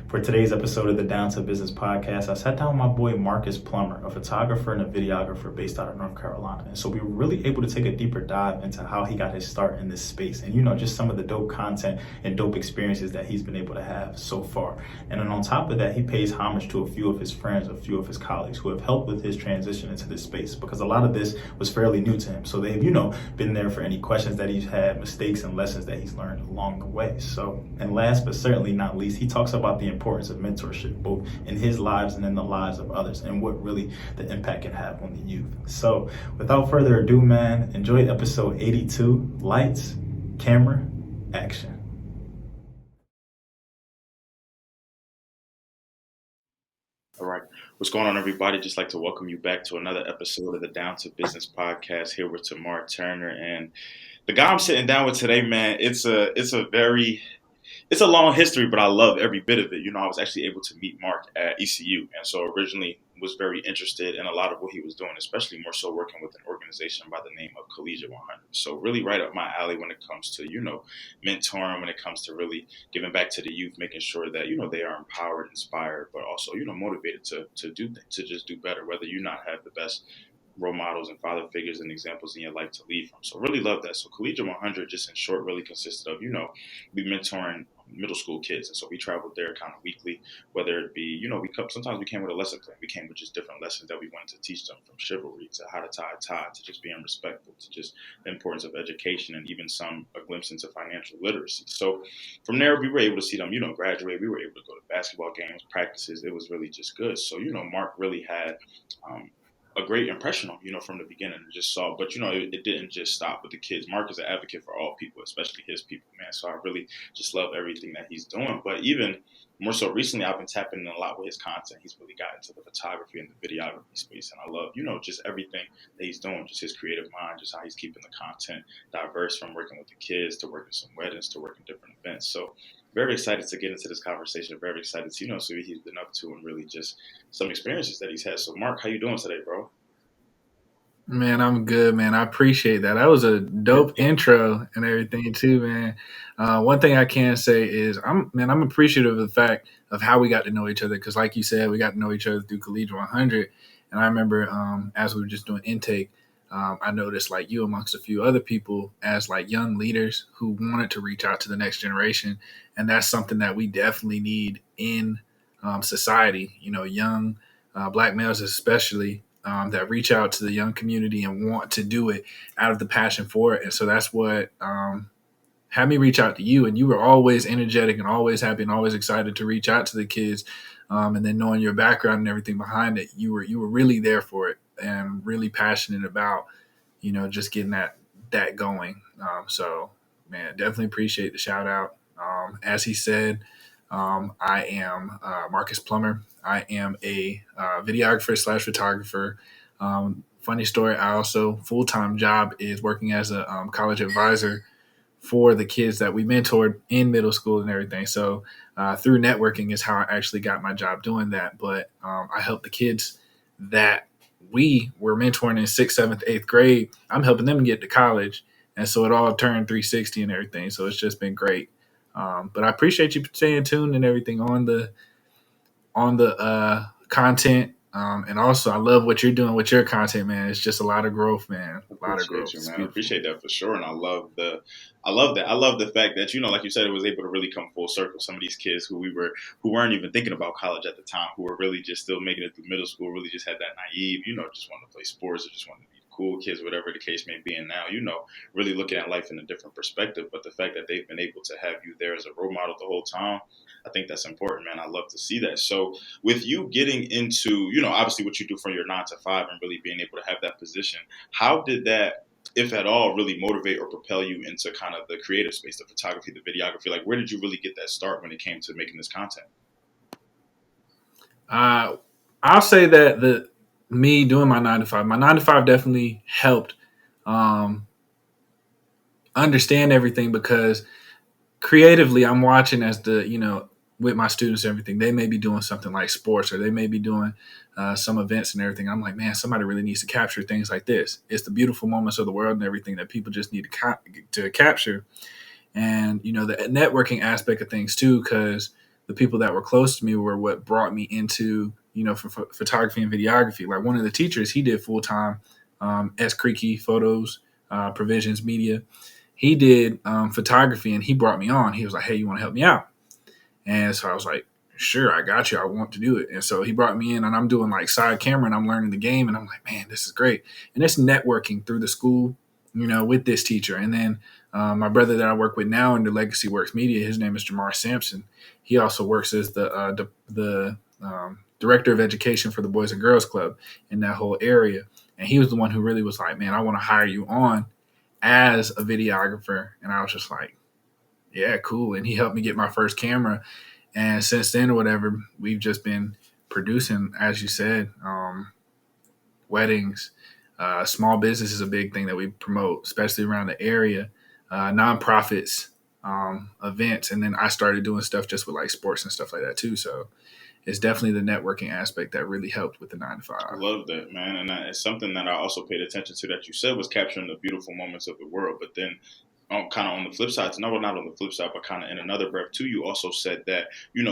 For today's episode of the Down to Business podcast, I sat down with my boy Marcus Plummer, a photographer and a videographer based out of North Carolina. And so we were really able to take a deeper dive into how he got his start in this space and, just some of the dope content and dope experiences that he's been able to have so far. And then on top of that, he pays homage to a few of his friends, a few of his colleagues who have helped with his transition into this space because a lot of this was fairly new to him. So they've, been there for any questions that he's had, mistakes and lessons that he's learned along the way. So, and last but certainly not least, he talks about the importance of mentorship, both in his lives and in the lives of others, and what really the impact can have on the youth. So without further ado, man, enjoy episode 82, Lights, Camera, Action. All right. What's going on, everybody? Just like to welcome you back to another episode of the Down to Business podcast here with Marc Turner. And the guy I'm sitting down with today, man, it's a long history, but I love every bit of it. I was actually able to meet Marc at ECU. And so originally was very interested in a lot of what he was doing, especially more so working with an organization by the name of Collegiate 100. So really right up my alley when it comes to, mentoring, when it comes to really giving back to the youth, making sure that, they are empowered, inspired, but also, motivated to just do better, whether you not have the best role models and father figures and examples in your life to lead from. So really love that. So Collegiate 100, just in short, really consisted of, we mentoring middle school kids. And so we traveled there kind of weekly, whether it be, sometimes we came with a lesson plan. We came with just different lessons that we wanted to teach them, from chivalry to how to tie a tie, to just being respectful, to just the importance of education, and even a glimpse into financial literacy. So from there, we were able to see them, graduate. We were able to go to basketball games, practices. It was really just good. So, Marc really had, a great impression on, from the beginning, and just saw, but, it didn't just stop with the kids. Marc is an advocate for all people, especially his people, man. So I really just love everything that he's doing. But even more so recently, I've been tapping in a lot with his content. He's really got into the photography and the videography space. And I love, just everything that he's doing, just his creative mind, just how he's keeping the content diverse, from working with the kids to working some weddings to working different events. So very excited to get into this conversation. Very excited to, see what he's been up to, and really just some experiences that he's had. So Marc, how you doing today, bro? Man, I'm good, man. I appreciate that. That was a dope intro and everything too, man. One thing I can say is I'm appreciative of the fact of how we got to know each other. Cause like you said, we got to know each other through Collegiate 100. And I remember, as we were just doing intake, I noticed like you amongst a few other people as like young leaders who wanted to reach out to the next generation. And that's something that we definitely need in society, young Black males especially, that reach out to the young community and want to do it out of the passion for it. And so that's what had me reach out to you. And you were always energetic and always happy and always excited to reach out to the kids. And then knowing your background and everything behind it, you were really there for it and really passionate about, just getting that going. So, man, definitely appreciate the shout out. As he said, I am Marcus Plummer. I am a videographer / photographer. Funny story, I also full-time job is working as a college advisor for the kids that we mentored in middle school and everything. So through networking is how I actually got my job doing that. But I help the kids that we were mentoring in 6th, 7th, 8th grade. I'm helping them get to college. And so it all turned 360 and everything. So it's just been great. But I appreciate you staying tuned and everything on the content. And also I love what you're doing with your content, man. It's just a lot of growth, man. A lot of growth. You, man. I appreciate that for sure. And I love that. I love the fact that, like you said, it was able to really come full circle. Some of these kids who weren't even thinking about college at the time, who were really just still making it through middle school, really just had that naive, just wanted to play sports or just wanted to be cool kids, whatever the case may be. And now, really looking at life in a different perspective. But the fact that they've been able to have you there as a role model the whole time, I think that's important, man. I love to see that. So with you getting into, obviously what you do from your 9 to 5 and really being able to have that position, how did that, if at all, really motivate or propel you into kind of the creative space, the photography, the videography? Like, where did you really get that start when it came to making this content? I'll say that me doing my 9 to 5 definitely helped understand everything, because creatively I'm watching as with my students and everything, they may be doing something like sports, or they may be doing some events and everything. I'm like, man, somebody really needs to capture things like this. It's the beautiful moments of the world and everything that people just need to capture. And, the networking aspect of things too, because the people that were close to me were what brought me into, for photography and videography. Like one of the teachers, he did full time S. Creaky Photos, Provisions Media. He did photography, and he brought me on. He was like, "Hey, you want to help me out?" And so I was like, "Sure, I got you. I want to do it." And so he brought me in, and I'm doing like side camera, and I'm learning the game, and I'm like, "Man, this is great." And it's networking through the school, with this teacher. And then my brother that I work with now in the Legacy Works Media, his name is Jamar Sampson. He also works as the director of education for the Boys and Girls Club in that whole area. And he was the one who really was like, "Man, I want to hire you on as a videographer." And I was just like, "Yeah, cool." And he helped me get my first camera. And since then, or whatever, we've just been producing, as you said, weddings. Small business is a big thing that we promote, especially around the area. Nonprofits, events, and then I started doing stuff just with like sports and stuff like that too. So it's definitely the networking aspect that really helped with the 9 to 5. I love that, man. And it's something that I also paid attention to that you said was capturing the beautiful moments of the world. But then kind of on the flip side, no, not on the flip side, but kind of in another breath too, you also said that,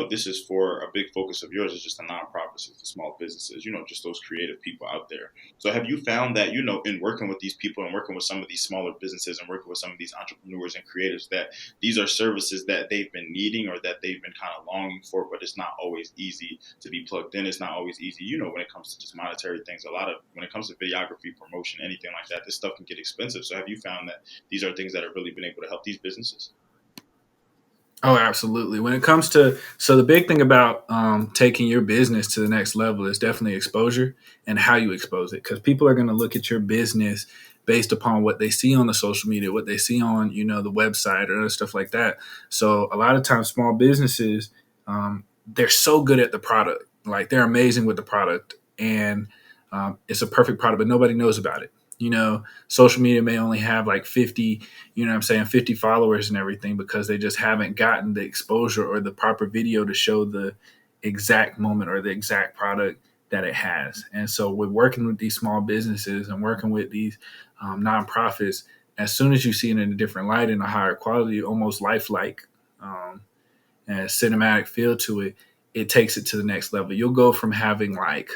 this is for a big focus of yours is just the nonprofits, it's the small businesses, just those creative people out there. So have you found that, in working with these people and working with some of these smaller businesses and working with some of these entrepreneurs and creatives, that these are services that they've been needing or that they've been kind of longing for, but it's not always easy to be plugged in. It's not always easy, when it comes to just monetary things. When it comes to videography, promotion, anything like that, this stuff can get expensive. So have you found that these are things that have really been able to help these businesses? Oh, absolutely. When it comes to, so the big thing about taking your business to the next level is definitely exposure and how you expose it. Because people are going to look at your business based upon what they see on the social media, what they see on, the website or other stuff like that. So a lot of times small businesses, they're so good at the product. Like they're amazing with the product and it's a perfect product, but nobody knows about it. Social media may only have like 50, 50 followers and everything because they just haven't gotten the exposure or the proper video to show the exact moment or the exact product that it has. And so we're working with these small businesses and working with these nonprofits. As soon as you see it in a different light and a higher quality, almost lifelike and a cinematic feel to it, it takes it to the next level. You'll go from having like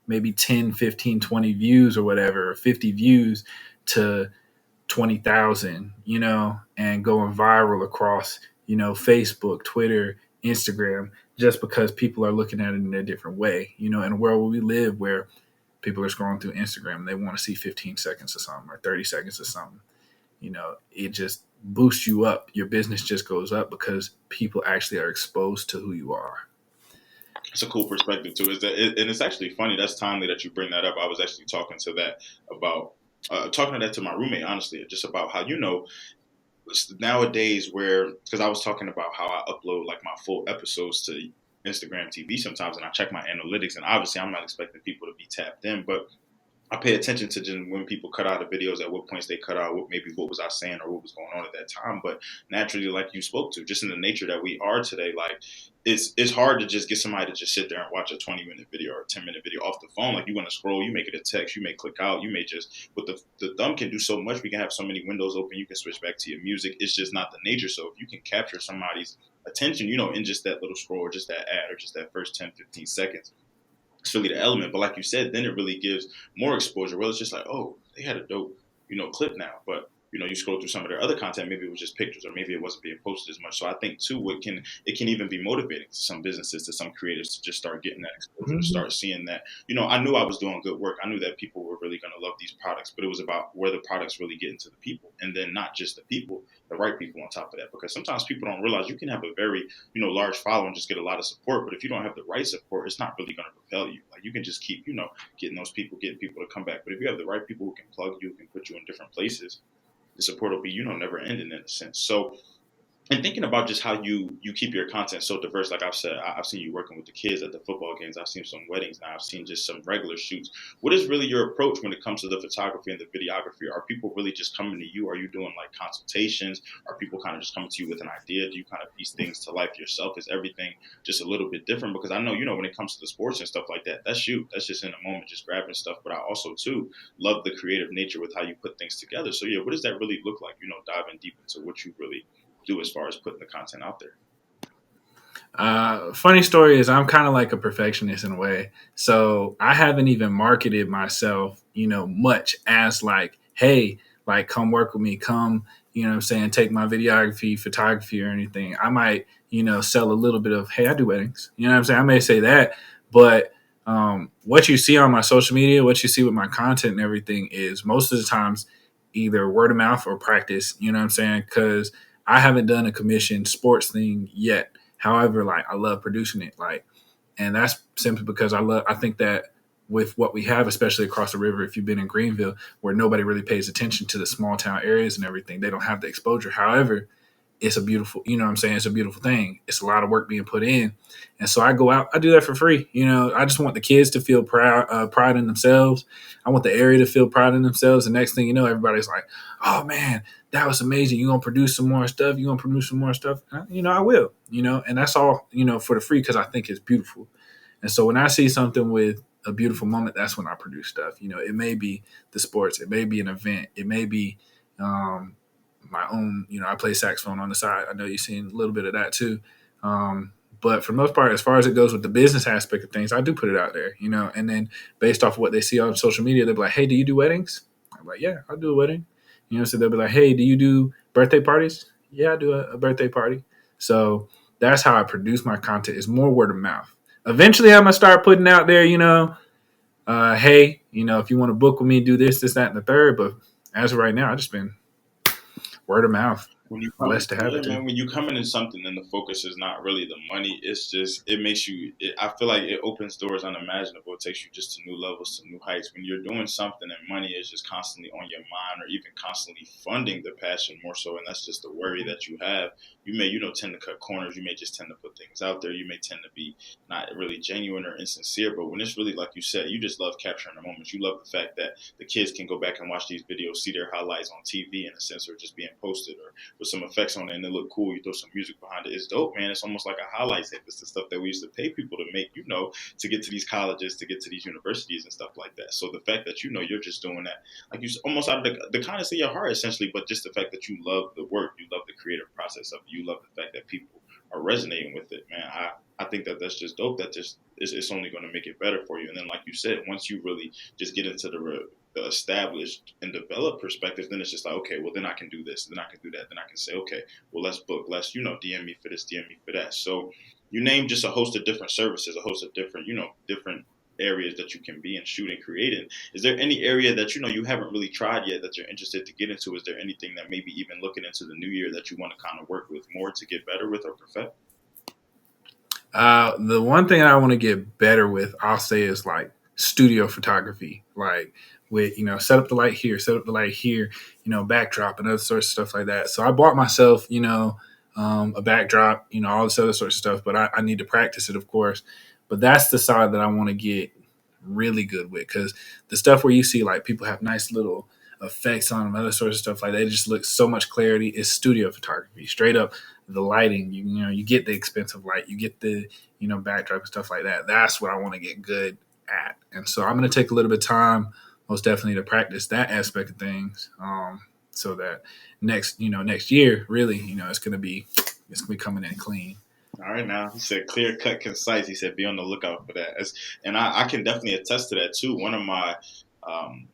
maybe 10, 15, 20 views or whatever, or 50 views to 20,000, and going viral across, Facebook, Twitter, Instagram, just because people are looking at it in a different way. In a world where we live where people are scrolling through Instagram and they want to see 15 seconds of something or 30 seconds of something, it just boosts you up. Your business just goes up because people actually are exposed to who you are. It's a cool perspective too. And it's actually funny. That's timely that you bring that up. I was actually talking to that to my roommate, honestly, just about how, nowadays because I was talking about how I upload like my full episodes to Instagram TV sometimes, and I check my analytics, and obviously I'm not expecting people to be tapped in, but I pay attention to just when people cut out the videos, at what points they cut out, what was I saying or what was going on at that time. But naturally, like you spoke to, just in the nature that we are today, like it's hard to just get somebody to just sit there and watch a 20-minute video or a 10-minute video off the phone. Like you want to scroll, you make it a text, you may click out, you may just, but the thumb can do so much. We can have so many windows open, you can switch back to your music. It's just not the nature. So if you can capture somebody's attention, in just that little scroll or just that ad or just that first 10, 15 seconds, it's really the element. But like you said, then it really gives more exposure. Well, it's just like, oh, they had a dope, clip now. But, you scroll through some of their other content, maybe it was just pictures or maybe it wasn't being posted as much. So I think too, it can even be motivating to some businesses, to some creators to just start getting that exposure, to start seeing that, I knew I was doing good work. I knew that people were really going to love these products, but it was about where the products really getting to the people, and then not just the people, the right people on top of that. Because sometimes people don't realize you can have a very, large following and just get a lot of support, but if you don't have the right support, it's not really going to propel you. Like you can just keep, getting people to come back. But if you have the right people who can plug you, can put you in different places, the support will be, never ending in a sense. So, and thinking about just how you keep your content so diverse, like I've said, I've seen you working with the kids at the football games. I've seen some weddings now. I've seen just some regular shoots. What is really your approach when it comes to the photography and the videography? Are people really just coming to you? Are you doing like consultations? Are people kind of just coming to you with an idea? Do you kind of piece things to life yourself? Is everything just a little bit different? Because I know, when it comes to the sports and stuff like that, that's you. That's just in the moment, just grabbing stuff. But I also, too, love the creative nature with how you put things together. So, yeah, what does that really look like? Diving deep into what you really do as far as putting the content out there. Funny story is I'm kind of like a perfectionist in a way. So I haven't even marketed myself, much as like, hey, like come work with me, come, what I'm saying, take my videography, photography or anything. I might, sell a little bit of, hey, I do weddings. You know what I'm saying? I may say that, but what you see on my social media, what you see with my content and everything is most of the times either word of mouth or practice, you know what I'm saying? Because I haven't done a commissioned sports thing yet. However, like I love producing it, like, and that's simply because I think that with what we have, especially across the river, if you've been in Greenville, where nobody really pays attention to the small town areas and everything, they don't have the exposure. However, it's a beautiful, you know what I'm saying? It's a beautiful thing. It's a lot of work being put in. And so I go out, I do that for free. I just want the kids to feel pride in themselves. I want the area to feel pride in themselves. The next thing you know, everybody's like, oh man, that was amazing. You're going to produce some more stuff. You're going to produce some more stuff. I will, and that's all, for the free because I think it's beautiful. And so when I see something with a beautiful moment, that's when I produce stuff. It may be the sports, it may be an event, it may be, my own, I play saxophone on the side. I know you've seen a little bit of that too. But for the most part, as far as it goes with the business aspect of things, I do put it out there, and then based off of what they see on social media, they'll be like, hey, do you do weddings? I'm like, yeah, I'll do a wedding. So they'll be like, hey, do you do birthday parties? Yeah, I do a birthday party. So that's how I produce my content is more word of mouth. Eventually, I'm going to start putting out there, hey, if you want to book with me, do this, that, and the third. But as of right now, I just been word of mouth. When you come, Blessed to have yeah, it too. man. When you come into something and the focus is not really the money, it's just it makes you. I feel like it opens doors unimaginable. It takes you just to new levels, to new heights. When you're doing something and money is just constantly on your mind, or even constantly funding the passion more so, and that's just the worry that you have. You may, tend to cut corners. You may just tend to put things out there. You may tend to be not really genuine or insincere. But when it's really like you said, you just love capturing the moments. You love the fact that the kids can go back and watch these videos, see their highlights on TV in a sense, or just being posted, or with some effects on it and it look cool. You throw some music behind it. It's dope, man. It's almost like a highlight tape. It's the stuff that we used to pay people to make, to get to these colleges, to get to these universities and stuff like that. So the fact that, you're just doing that, like you almost out of the kindness of your heart, essentially, but just the fact that you love the work, you love the creative process of it, you love the fact that people are resonating with it, man. I think that that's just dope. That just it's only going to make it better for you. And then, like you said, once you really just get into the established and developed perspective, then it's just like, okay, well, then I can do this, then I can do that, then I can say, okay, well, let's book, let's, DM me for this, DM me for that. So you name just a host of different services, a host of different, different areas that you can be and shoot and create in. Is there any area that, you haven't really tried yet that you're interested to get into? Is there anything that maybe even looking into the new year that you want to kind of work with more to get better with or perfect? The one thing I want to get better with, I'll say, is like studio photography. Like with, set up the light here, set up the light here, backdrop and other sorts of stuff like that. So I bought myself, a backdrop, all this other sorts of stuff, but I need to practice it, of course. But that's the side that I want to get really good with, because the stuff where you see like people have nice little effects on them, other sorts of stuff like that, it just looks so much clarity. Is studio photography, straight up the lighting. You get the expensive light, you get the backdrop and stuff like that. That's what I want to get good at, and so I'm going to take a little bit of time, most definitely, to practice that aspect of things, so that next year, really, it's going to be coming in clean. All right, now he said clear cut, concise. He said be on the lookout for that. And I can definitely attest to that too. One of my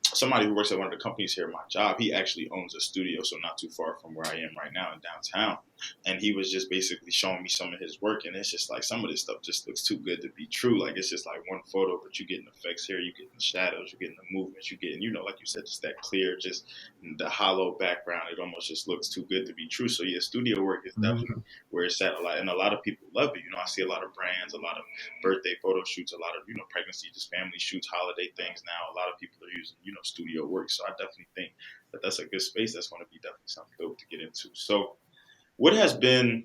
somebody who works at one of the companies here at my job, he actually owns a studio, so not too far from where I am right now in downtown. And he was just basically showing me some of his work, and it's just like some of this stuff just looks too good to be true. Like it's just like one photo, but you getting effects here, you getting the shadows, you getting the movements, you getting, like you said, just that clear, just the hollow background. It almost just looks too good to be true. So yeah, studio work is definitely where it's at a lot, and a lot of people love it. I see a lot of brands, a lot of birthday photo shoots, a lot of pregnancy, just family shoots, holiday things. Now a lot of people are using studio work. So I definitely think that that's a good space. That's going to be definitely something dope to get into. So what has been,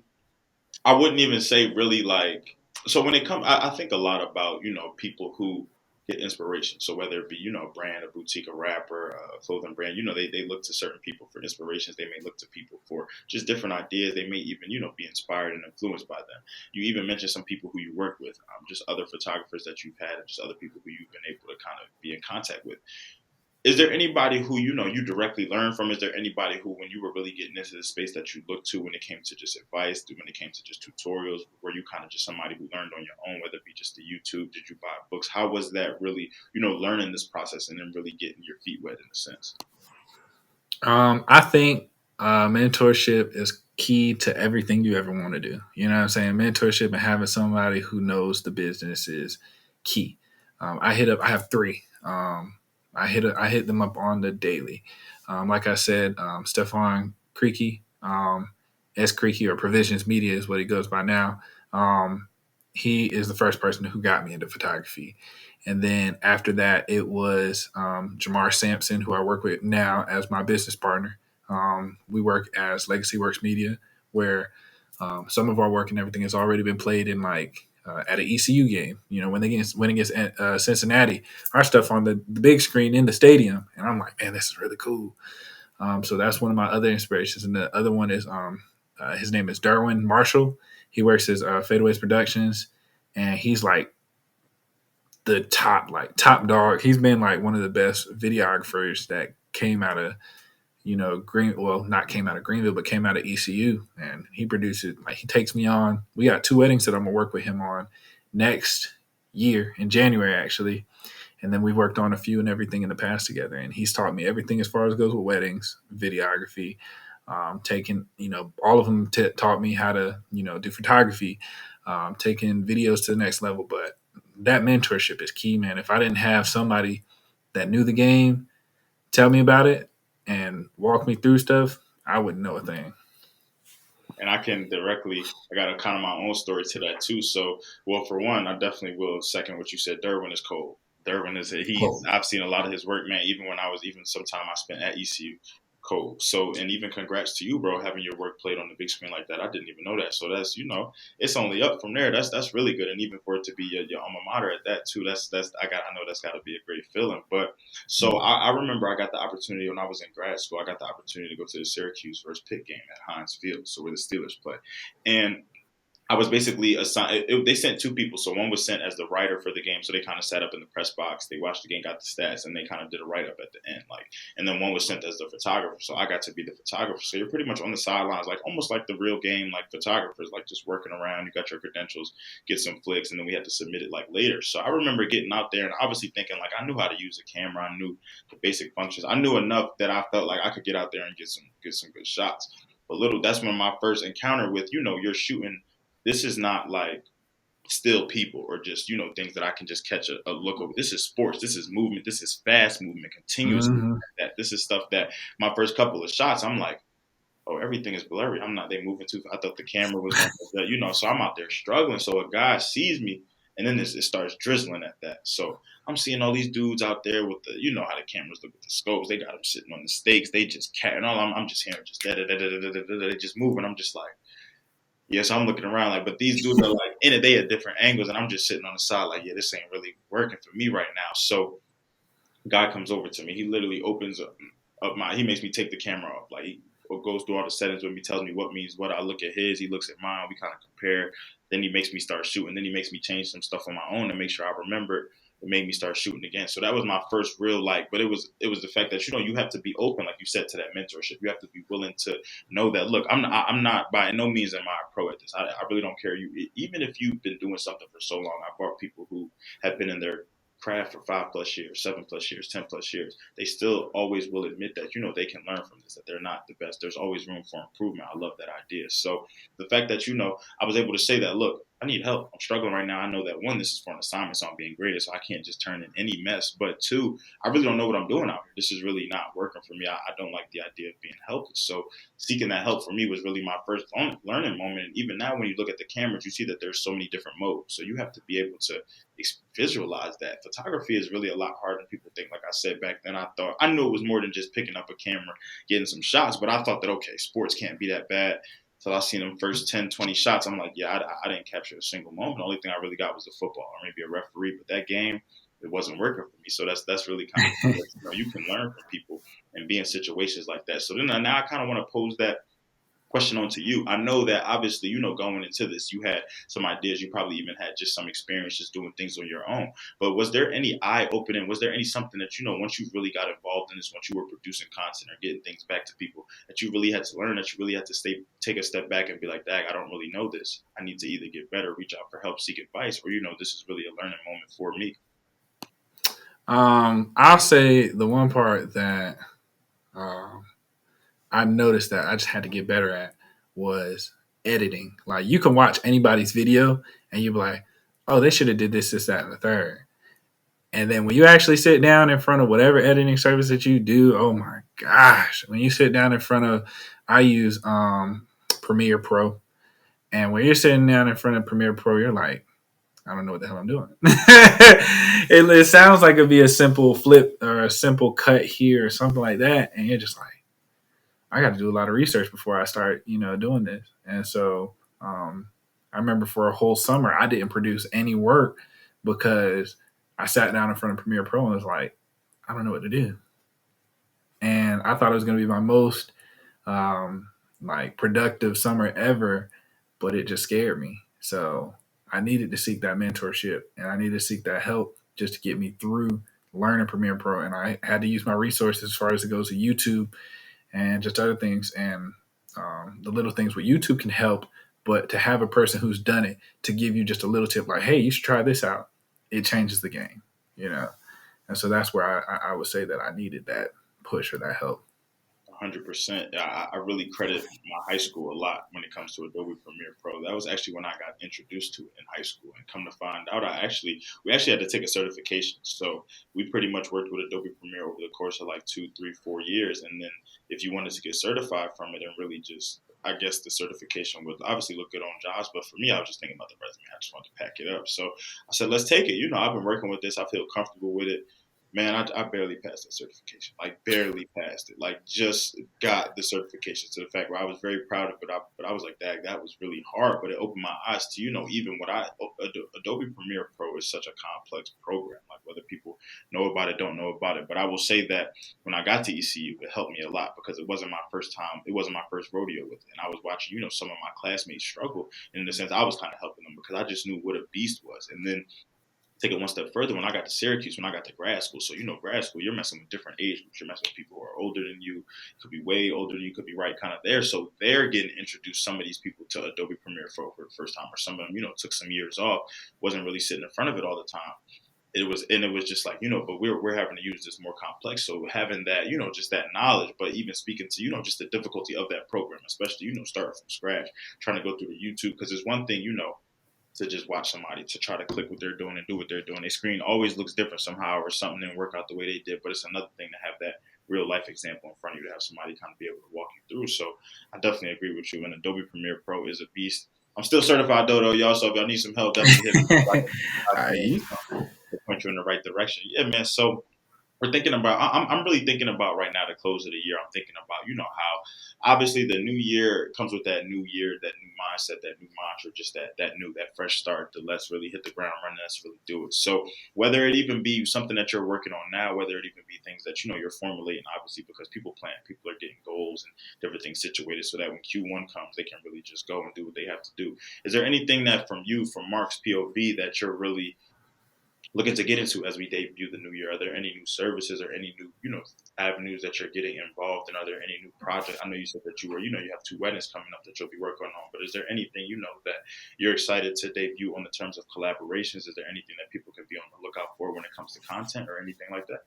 I wouldn't even say really like, so when it comes, I think a lot about, people who get inspiration. So whether it be, a brand, a boutique, a rapper, a clothing brand, they look to certain people for inspirations. They may look to people for just different ideas. They may even, be inspired and influenced by them. You even mentioned some people who you work with, just other photographers that you've had, and just other people who you've been able to kind of be in contact with. is there anybody who, you directly learned from? Is there anybody who, when you were really getting into the space, that you looked to when it came to just advice, when it came to just tutorials? Were you kind of just somebody who learned on your own, whether it be just the YouTube? Did you buy books? How was that really, learning this process and then really getting your feet wet in a sense? I think mentorship is key to everything you ever want to do. You know what I'm saying? Mentorship and having somebody who knows the business is key. I have three. I hit them up on the daily. Like I said, Stefan Creaky, S Creaky, or Provisions Media is what he goes by now. He is the first person who got me into photography. And then after that, it was Jamar Sampson, who I work with now as my business partner. We work as Legacy Works Media, where some of our work and everything has already been played in at an ECU game. You know, when they get winning against Cincinnati, our stuff on the big screen in the stadium, and I'm like, man, this is really cool. So that's one of my other inspirations, and the other one is his name is Derwin Marshall. He works as Fadeaways Productions, and he's like the top dog. He's been like one of the best videographers that came out of not came out of Greenville, but came out of ECU, and he produces. Like, he takes me on. We got 2 weddings that I'm gonna work with him on next year in January, actually, and then we've worked on a few and everything in the past together. And he's taught me everything as far as goes with weddings, videography. Taking all of them taught me how to do photography, taking videos to the next level. But that mentorship is key, man. If I didn't have somebody that knew the game tell me about it and walk me through stuff, I wouldn't know a thing. And I got a kind of my own story to that too. So, well, for one, I definitely will second what you said. Derwin is cold. I've seen a lot of his work, man, even sometime I spent at ECU. Cold. So, and even congrats to you, bro, having your work played on the big screen like that. I didn't even know that. So that's, it's only up from there. That's really good. And even for it to be your alma mater at that too, I know that's got to be a great feeling. But so I remember I got the opportunity when I was in grad school. I got the opportunity to go to the Syracuse versus Pitt game at Heinz Field, so where the Steelers play, and I was basically assigned. They sent 2 people, so one was sent as the writer for the game. So they kind of sat up in the press box. They watched the game, got the stats, and they kind of did a write up at the end. And then one was sent as the photographer. So I got to be the photographer. So you're pretty much on the sidelines, like almost like the real game, like photographers, like just working around. You got your credentials, get some flicks, and then we had to submit it like later. So I remember getting out there and obviously thinking like I knew how to use a camera. I knew the basic functions. I knew enough that I felt like I could get out there and get some good shots. But that's when my first encounter with you're shooting. This is not like still people or just, things that I can just catch a look over. This is sports. This is movement. This is fast movement, continuous movement. This is stuff that my first couple of shots, I'm like, oh, everything is blurry. They moving too. I thought the camera was, so I'm out there struggling. So a guy sees me and then it starts drizzling at that. So I'm seeing all these dudes out there with the, how the cameras look with the scopes. They got them sitting on the stakes. They just and all I'm just hearing just they just moving. I'm just like, yeah, so I'm looking around like, but these dudes are like in it, they at different angles, and I'm just sitting on the side like, yeah, this ain't really working for me right now. So, guy comes over to me. He literally opens up he makes me take the camera off. Like, he goes through all the settings with me, tells me what means what. I look at his, he looks at mine. We kind of compare. Then he makes me start shooting. Then he makes me change some stuff on my own to make sure I remember. It made me start shooting again. So that was my first real but it was the fact that you have to be open, like you said, to that mentorship. You have to be willing to know that. Look, I'm not by no means am I a pro at this. I really don't care. Even if you've been doing something for so long, I brought people who have been in their craft for 5+ years, 7+ years, 10+ years. They still always will admit that they can learn from this, that they're not the best. There's always room for improvement. I love that idea. So the fact that I was able to say that. Look, I need help. I'm struggling right now. I know that 1, this is for an assignment, so I'm being graded, so I can't just turn in any mess. But 2, I really don't know what I'm doing out here. This is really not working for me. I don't like the idea of being helpless. So seeking that help for me was really my first learning moment. And even now, when you look at the cameras, you see that there's so many different modes. So you have to be able to visualize that. Photography is really a lot harder than people think. Like I said back then, I knew it was more than just picking up a camera, getting some shots, but I thought that, okay, sports can't be that bad. So I seen them first 10, 20 shots. I'm like, yeah, I didn't capture a single moment. The only thing I really got was the football or maybe a referee. But that game, it wasn't working for me. So that's really kind of, you can learn from people and be in situations like that. So then now I kind of want to pose that question on to you. I know that obviously, going into this, you had some ideas. You probably even had just some experience just doing things on your own. But was there any eye opening? Was there any something that, once you really got involved in this, once you were producing content or getting things back to people, that you really had to learn, that you really had to take a step back and be like, "Dag, I don't really know this. I need to either get better, reach out for help, seek advice, or, this is really a learning moment for me." I'll say the one part that um, I noticed that I just had to get better at was editing. Like you can watch anybody's video and you'll be like, oh, they should have did this, that, and the third. And then when you actually sit down in front of whatever editing service that you do, oh my gosh, when you sit down in front of, I use Premiere Pro. And when you're sitting down in front of Premiere Pro, you're like, I don't know what the hell I'm doing. It sounds like it'd be a simple flip or a simple cut here or something like that. And you're just like, I got to do a lot of research before I start, doing this. And so I remember for a whole summer, I didn't produce any work because I sat down in front of Premiere Pro and was like, I don't know what to do. And I thought it was going to be my most productive summer ever, but it just scared me. So I needed to seek that mentorship and I needed to seek that help just to get me through learning Premiere Pro. And I had to use my resources as far as it goes to YouTube and just other things. And the little things where YouTube can help, but to have a person who's done it to give you just a little tip like, hey, you should try this out. It changes the game, And so that's where I would say that I needed that push or that help. 100%. I really credit my high school a lot when it comes to Adobe Premiere Pro. That was actually when I got introduced to it in high school. And come to find out, we actually had to take a certification. So we pretty much worked with Adobe Premiere over the course of like 2, 3, 4 years. And then if you wanted to get certified from it and really just, I guess the certification would obviously look good on jobs. But for me, I was just thinking about the resume. I just wanted to pack it up. So I said, let's take it. I've been working with this. I feel comfortable with it. Man, I barely passed that certification. Like, barely passed it. Like, just got the certification to the fact where I was very proud of it. But I was like, that was really hard. But it opened my eyes to, even Adobe Premiere Pro is such a complex program. Like, whether people know about it, don't know about it. But I will say that when I got to ECU, it helped me a lot because it wasn't my first time. It wasn't my first rodeo with it. And I was watching, some of my classmates struggle. And in a sense, I was kind of helping them because I just knew what a beast was. And then take it one step further, when I got to Syracuse, when I got to grad school. So, grad school, you're messing with different age groups. You're messing with people who are older than you, could be way older than you, could be right kind of there. So they're getting introduced, some of these people, to Adobe Premiere for the first time, or some of them, took some years off, wasn't really sitting in front of it all the time. It was just like, but we're having to use this more complex. So having that, just that knowledge, but even speaking to, just the difficulty of that program, especially, starting from scratch, trying to go through the YouTube, because there's one thing, to just watch somebody, to try to click what they're doing and do what they're doing. Their screen always looks different somehow, or something didn't work out the way they did. But it's another thing to have that real life example in front of you, to have somebody kind of be able to walk you through. So I definitely agree with you. And Adobe Premiere Pro is a beast. I'm still certified though, y'all. So if y'all need some help, definitely hit me. Point you in the right direction. Yeah, man. So we're thinking about, I'm really thinking about right now, the close of the year. I'm thinking about, how obviously the new year comes with that new year, that new mindset, that new mantra, just that fresh start, to let's really hit the ground running, let's really do it. So whether it even be something that you're working on now, whether it even be things that, you're formulating, obviously, because people plan, people are getting goals and different things situated so that when Q1 comes, they can really just go and do what they have to do. Is there anything that from Marc's POV, that you're really looking to get into as we debut the new year? Are there any new services or any new, avenues that you're getting involved in? Are there any new projects? I know you said that you have 2 weddings coming up that you'll be working on, but is there anything, that you're excited to debut on the terms of collaborations? Is there anything that people can be on the lookout for when it comes to content or anything like that?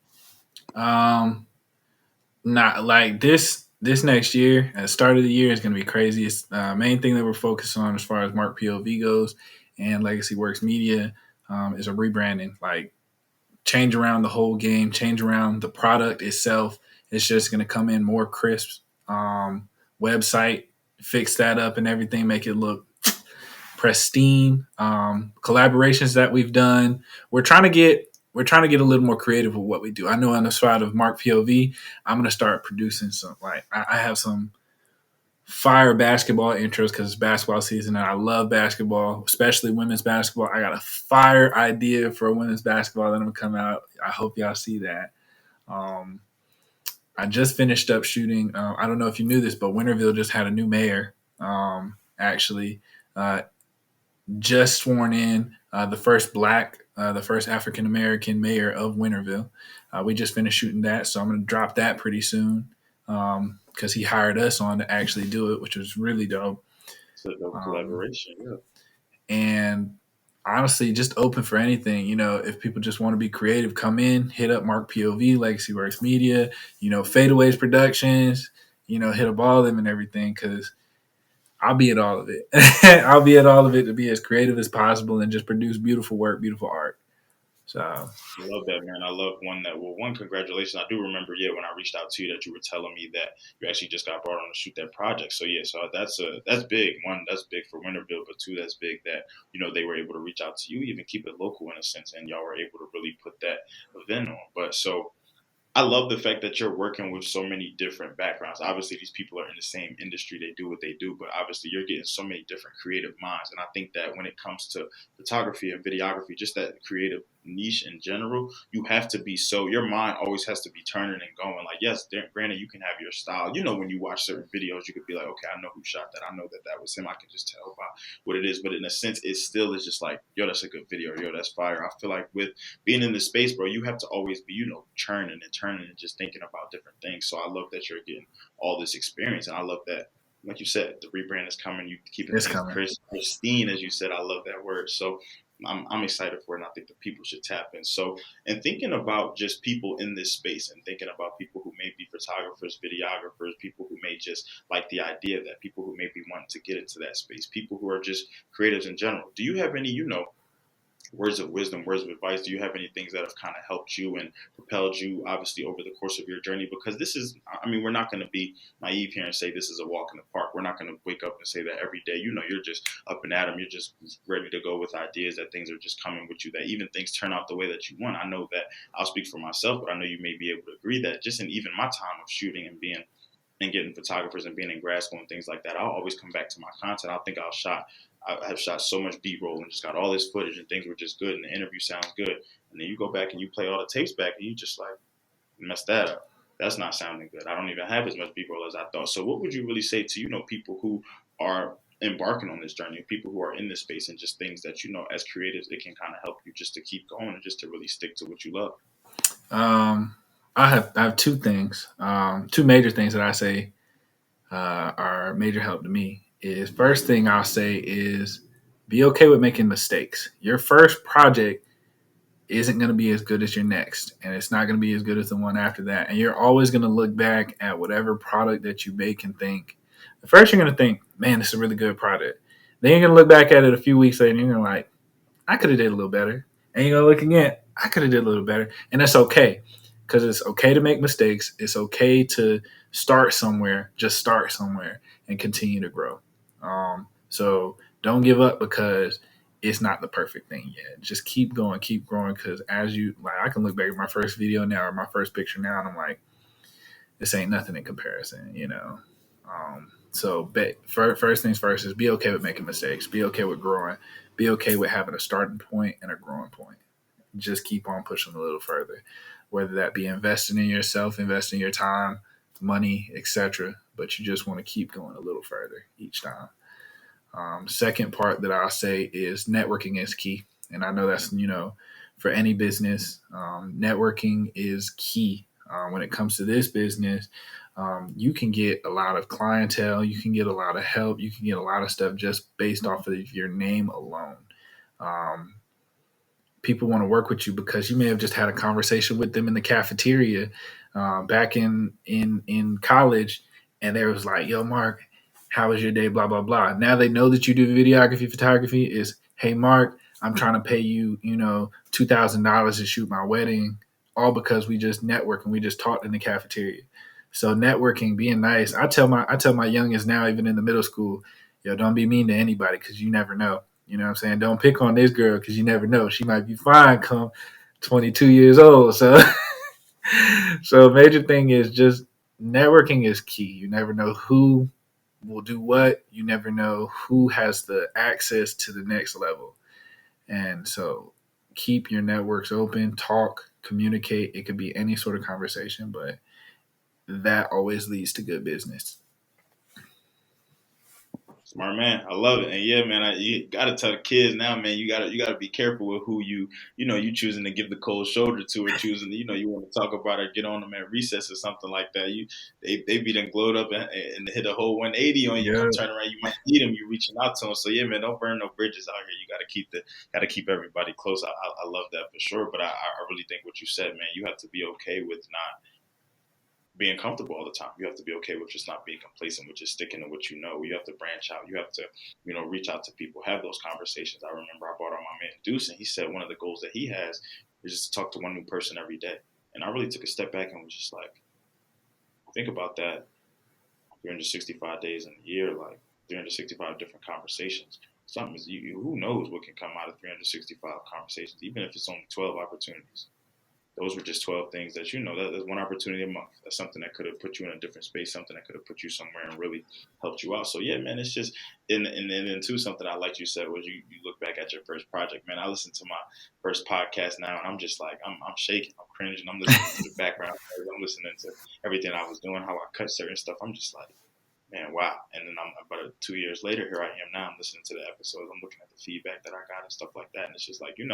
Not like this next year, at the start of the year, is going to be crazy. It's main thing that we're focused on as far as Marc POV goes and Legacy Works Media is a rebranding, like change around the whole game, change around the product itself. It's just going to come in more crisp. Website, fix that up and everything, make it look pristine. Collaborations that we've done, we're trying to get a little more creative with what we do. I know on the side of Marc POV, I'm going to start producing some, like I have some fire basketball intros because it's basketball season and I love basketball, especially women's basketball. I got a fire idea for women's basketball that I'm going to come out. I hope y'all see that. I just finished up shooting. I don't know if you knew this, but Winterville just had a new mayor. Actually, uh, just sworn in the first the first African American mayor of Winterville. We just finished shooting that, so I'm going to drop that pretty soon because he hired us on to actually do it, which was really dope. It's a dope Um, collaboration. Yeah. and honestly, just open for anything. If people just want to be creative, come in, hit up Marc POV, Legacy Works Media, Fadeaways Productions, hit up all of them and everything because I'll be at all of it. I'll be at all of it to be as creative as possible and just produce beautiful work, beautiful art. So I love that, man. I love one, congratulations. I do remember, yeah, when I reached out to you that you were telling me that you actually just got brought on to shoot that project. So yeah, so that's big. One, that's big for Winterville, but two, that's big that, they were able to reach out to you, even keep it local in a sense, and y'all were able to really put that event on. But so I love the fact that you're working with so many different backgrounds. Obviously, these people are in the same industry. They do what they do, but obviously you're getting so many different creative minds. And I think that when it comes to photography and videography, just that creative niche in general, you have to be your mind always has to be turning and going. Like, yes, granted, you can have your style. When you watch certain videos, you could be like, okay, I know who shot that. I know that that was him. I can just tell by what it is. But in a sense, it still is just like, yo, that's a good video. Yo, that's fire. I feel like with being in this space, bro, you have to always be, churning and turning and just thinking about different things. So I love that you're getting all this experience. And I love that, like you said, the rebrand is coming. You keeping it's things coming. pristine, as you said. I love that word. So I'm excited for it, and I think that people should tap in. So, and thinking about just people in this space and thinking about people who may be photographers, videographers, people who may just like the idea of that, people who may be wanting to get into that space, people who are just creatives in general. Do you have any, words of wisdom, words of advice? Do you have any things that have kind of helped you and propelled you, obviously, over the course of your journey? Because this is, we're not going to be naive here and say this is a walk in the park. We're not going to wake up and say that every day, you're just up and at 'em. You're just ready to go with ideas, that things are just coming with you, that even things turn out the way that you want. I know that I'll speak for myself, but I know you may be able to agree that just in even my time of shooting and getting photographers and being in grad school and things like that, I'll always come back to my content. I have shot so much B-roll and just got all this footage and things were just good and the interview sounds good. And then you go back and you play all the tapes back and you just like mess that up. That's not sounding good. I don't even have as much B-roll as I thought. So what would you really say to, people who are embarking on this journey, people who are in this space and just things that, as creatives, it can kind of help you just to keep going and just to really stick to what you love? I have two things, two major things that I say are major help to me. Is first thing I'll say is be okay with making mistakes. Your first project isn't going to be as good as your next, and it's not going to be as good as the one after that. And you're always going to look back at whatever product that you make and think, the first you're going to think, man, this is a really good product. Then you're going to look back at it a few weeks later and you're going to like, I could have did a little better. And you're going to look again, I could have did a little better. And that's okay, because it's okay to make mistakes. It's okay to start somewhere, just start somewhere and continue to grow. So don't give up because it's not the perfect thing yet. Just keep going, keep growing. Because I can look back at my first video now or my first picture now, and I'm like, this ain't nothing in comparison. So first things first is be okay with making mistakes. Be okay with growing. Be okay with having a starting point and a growing point. Just keep on pushing a little further, whether that be investing in yourself, investing your time, money, etc. But you just want to keep going a little further each time. Second part that I'll say is networking is key. And I know that's, for any business, networking is key. When it comes to this business, you can get a lot of clientele, you can get a lot of help, you can get a lot of stuff just based off of your name alone. People want to work with you because you may have just had a conversation with them in the cafeteria back in college, and they was like, yo, Marc, how was your day? Blah, blah, blah. Now they know that you do videography, photography. Is, hey, Marc, I'm trying to pay you, $2,000 to shoot my wedding, all because we just network and we just talked in the cafeteria. So networking, being nice. I tell my youngest now, even in the middle school, yo, don't be mean to anybody because you never know. You know what I'm saying? Don't pick on this girl because you never know. She might be fine come 22 years old. So, so major thing is just networking is key. You never know who will do what. You never know who has the access to the next level. And so keep your networks open, talk, communicate. It could be any sort of conversation, but that always leads to good business. Smart man, I love it, and yeah, man, you gotta tell the kids now, man. You gotta be careful with who you choosing to give the cold shoulder to, or choosing to, you want to talk about or get on them at recess or something like that. They be done glowed up and hit a whole 180 on you. Yeah. Come turn around, you might need them. You reaching out to them, so yeah, man, don't burn no bridges out here. You gotta keep everybody close. I love that for sure, but I really think what you said, man. You have to be okay with not being comfortable all the time. You have to be okay with just not being complacent, with just sticking to what you know. You have to branch out. You have to, reach out to people, have those conversations. I remember I brought on my man Deuce, and he said one of the goals that he has is just to talk to one new person every day. And I really took a step back and was just like, think about that. 365 days in a year, like 365 different conversations. Something is, who knows what can come out of 365 conversations, even if it's only 12 opportunities. Those were just 12 things that, that's one opportunity a month. That's something that could have put you in a different space, something that could have put you somewhere and really helped you out. So, yeah, man, it's just, and then too, something I liked you said was you look back at your first project. Man, I listened to my first podcast now, and I'm just like, I'm shaking, I'm cringing, I'm listening to the background, I'm listening to everything I was doing, how I cut certain stuff. I'm just like, man, wow. And then I'm about 2 years later, here I am now. I'm listening to the episodes. I'm looking at the feedback that I got and stuff like that. And it's just like, you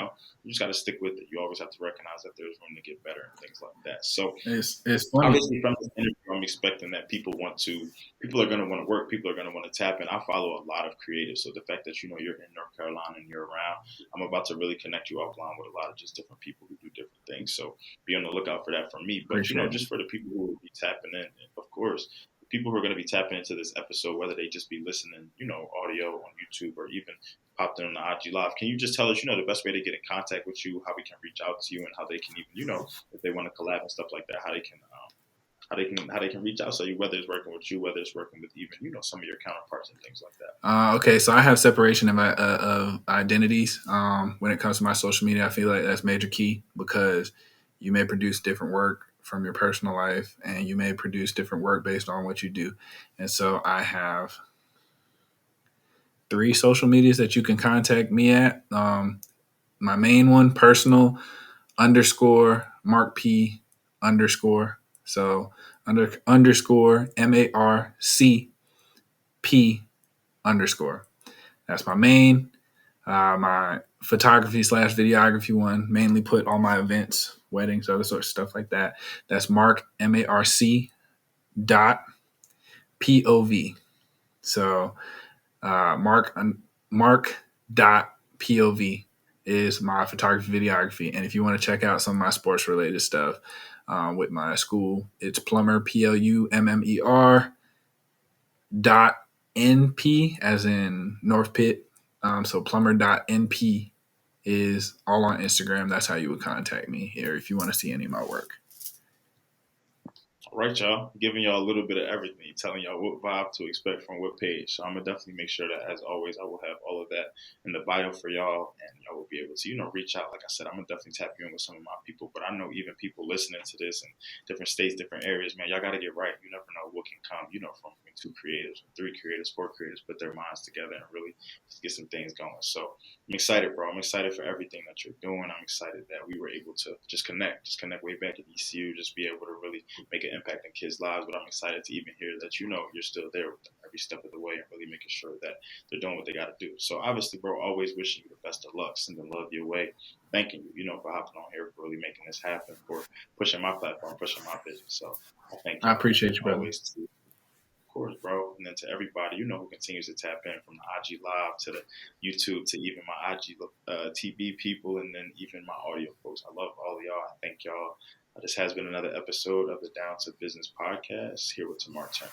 just got to stick with it. You always have to recognize that there's room to get better and things like that. So It's funny. obviously from this interview, I'm expecting that people are going to want to work. People are going to want to tap in. I follow a lot of creatives. So the fact that, you're in North Carolina and you're around, I'm about to really connect you offline with a lot of just different people who do different things. So be on the lookout for that from me. But, just for the people who will be tapping in, of course, people who are going to be tapping into this episode, whether they just be listening, audio on YouTube or even popped in on the IG Live, can you just tell us, the best way to get in contact with you, how we can reach out to you, and how they can even, if they want to collab and stuff like that, how they can reach out to you, whether it's working with you, whether it's working with even, some of your counterparts and things like that. Okay, so I have separation of identities. When it comes to my social media, I feel like that's major key because you may produce different work from your personal life and you may produce different work based on what you do. And so I have 3 social medias that you can contact me at. My main one, personal _ Marc P _. So underscore MARC P _. That's my main. My photography / videography one, mainly put all my events, weddings, other sort of stuff like that. That's Marc MARC .POV. So Marc .POV is my photography videography. And if you want to check out some of my sports related stuff with my school, it's Plummer PLUMMER .NP as in North Pitt. So plumber.np is all on Instagram. That's how you would contact me here if you want to see any of my work. All right, y'all. Giving y'all a little bit of everything, telling y'all what vibe to expect from what page. So I'm going to definitely make sure that, as always, I will have all of that in the bio for y'all, and y'all will be able to, reach out. Like I said, I'm going to definitely tap you in with some of my people, but I know even people listening to this in different states, different areas, man, y'all got to get right. You never know what can come, from 2 creatives, 3 creatives, 4 creatives, put their minds together and really just get some things going. So I'm excited, bro. I'm excited for everything that you're doing. I'm excited that we were able to just connect way back at ECU, just be able to really make an impact in kids' lives. But I'm excited to even hear that, you're still there with them every step of the way and really making sure that they're doing what they got to do. So obviously, bro, always wishing you the best of luck, sending love your way, thanking you, for hopping on here, for really making this happen, for pushing my platform, pushing my vision. So I thank you. I appreciate you, brother. Always too. Of course, bro. And then to everybody, who continues to tap in, from the IG Live to the YouTube to even my IG TV people, and then even my audio folks. I love all of y'all. I thank y'all. This has been another episode of the Down to Business podcast here with Marc Turner.